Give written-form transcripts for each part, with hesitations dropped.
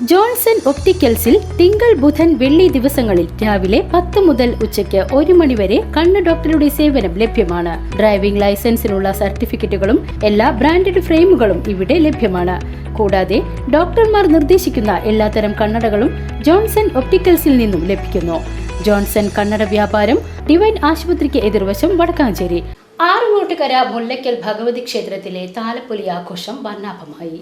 Johnson ഒപ്റ്റിക്കൽസിൽ തിങ്കൾ ബുധൻ വെള്ളി ദിവസങ്ങളിൽ രാവിലെ 10 മുതൽ ഉച്ചയ്ക്ക് 1 മണി വരെ കണ്ണ് ഡോക്ടറുടെ സേവനം ലഭ്യമാണ്. ഡ്രൈവിംഗ് ലൈസൻസിനുള്ള സർട്ടിഫിക്കറ്റുകളും എല്ലാ ബ്രാൻഡഡ് ഫ്രെയിമുകളും ഇവിടെ ലഭ്യമാണ്. കൂടാതെ ഡോക്ടർമാർ നിർദ്ദേശിക്കുന്ന എല്ലാത്തരം കണ്ണടകളും ജോൺസൺ ഒപ്റ്റിക്കൽസിൽ നിന്നും ലഭിക്കുന്നു. ജോൺസൺ കണ്ണട വ്യാപാരം ഡിവൈൻ ആശുപത്രിക്ക് എതിർവശം വടക്കാഞ്ചേരി. ആറങ്ങോട്ടുകര മുല്ലയ്ക്കൽ ഭഗവതി ക്ഷേത്രത്തിലെ താലപ്പൊലി ആഘോഷം വർണ്ണാഭമായി.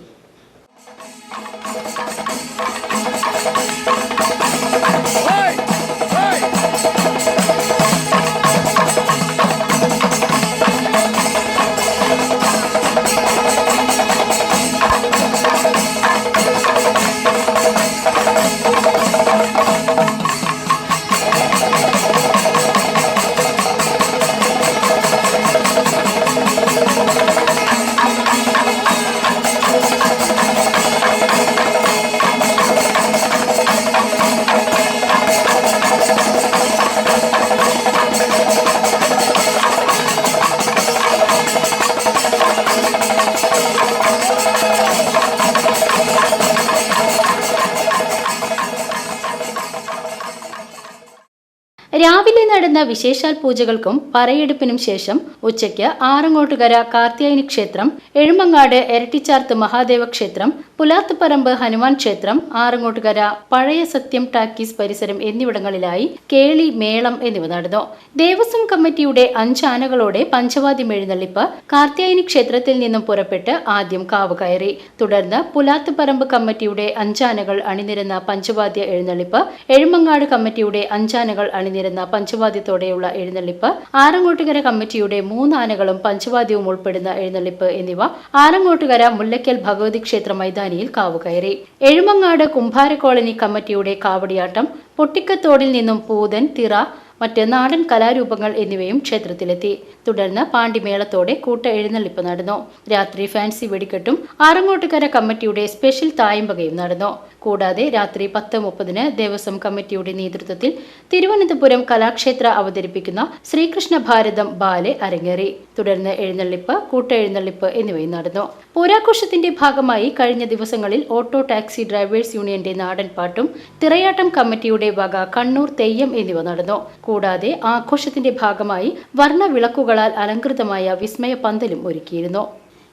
രാവിലെ നടന്ന വിശേഷാൽ പൂജകൾക്കും പറയെടുപ്പിനും ശേഷം ഉച്ചയ്ക്ക് ആറങ്ങോട്ടുകര കാർത്യായനി ക്ഷേത്രം, എഴുമങ്ങാട് എരട്ടിച്ചാർത്ത് മഹാദേവ ക്ഷേത്രം, പുലാത്തുപറമ്പ് ഹനുമാൻ ക്ഷേത്രം, ആറങ്ങോട്ടുകര പഴയ സത്യം ടാക്കീസ് പരിസരം എന്നിവിടങ്ങളിലായി കേളി, മേളം എന്നിവ നടന്നു. ദേവസ്വം കമ്മിറ്റിയുടെ 5 ആനകളോടെ പഞ്ചവാദ്യം എഴുന്നള്ളിപ്പ് കാർത്യായനി ക്ഷേത്രത്തിൽ നിന്നും പുറപ്പെട്ട് ആദ്യം കാവ് കയറി. തുടർന്ന് പുലാത്തുപറമ്പ് കമ്മിറ്റിയുടെ 5 ആനകൾ അണിനിരന്ന പഞ്ചവാദ്യ എഴുന്നള്ളിപ്പ്, എഴുമങ്ങാട് കമ്മിറ്റിയുടെ 5 ആനകൾ അണിനിരന്ന പഞ്ചവാദ്യത്തോടെയുള്ള എഴുന്നള്ളിപ്പ്, ആറങ്ങോട്ടുകര കമ്മിറ്റിയുടെ 3 ആനകളും പഞ്ചവാദ്യവും ഉൾപ്പെടുന്ന എഴുന്നള്ളിപ്പ് എന്നിവ ആറങ്ങോട്ടുകര മുല്ലയ്ക്കൽ ഭഗവതി ക്ഷേത്ര മൈതാനിയിൽ കാവുകയറി. എഴുമങ്ങാട് കുംഭാര കോളനി കമ്മിറ്റിയുടെ കാവടിയാട്ടം, പൊട്ടിക്കത്തോടിൽ നിന്നും പൂതൻ, തിറ, മറ്റ് നാടൻ കലാരൂപങ്ങൾ എന്നിവയും ക്ഷേത്രത്തിലെത്തി. തുടർന്ന് പാണ്ടിമേളത്തോടെ കൂട്ട എഴുന്നള്ളിപ്പ് നടന്നു. രാത്രി ഫാൻസി വെടിക്കെട്ടും ആറങ്ങോട്ടുകര കമ്മിറ്റിയുടെ സ്പെഷ്യൽ തായമ്പകയും നടന്നു. കൂടാതെ രാത്രി 10:30 ദേവസ്വം കമ്മിറ്റിയുടെ നേതൃത്വത്തിൽ തിരുവനന്തപുരം കലാക്ഷേത്ര അവതരിപ്പിക്കുന്ന ശ്രീകൃഷ്ണ ഭാരതം ബാലെ അരങ്ങേറി. തുടർന്ന് എഴുന്നള്ളിപ്പ്, കൂട്ട എഴുന്നള്ളിപ്പ് എന്നിവയും നടന്നു. പൂരാഘോഷത്തിന്റെ ഭാഗമായി കഴിഞ്ഞ ദിവസങ്ങളിൽ ഓട്ടോ ടാക്സി ഡ്രൈവേഴ്സ് യൂണിയന്റെ നാടൻ പാട്ടും തിറയാട്ടം കമ്മിറ്റിയുടെ വക കണ്ണൂർ തെയ്യം എന്നിവ നടന്നു. കൂടാതെ ആഘോഷത്തിന്റെ ഭാഗമായി വർണ്ണ വിളക്കുകളാൽ അലങ്കൃതമായ വിസ്മയ പന്തലും ഒരുക്കിയിരുന്നു.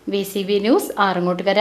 VCV news, Arangottukara.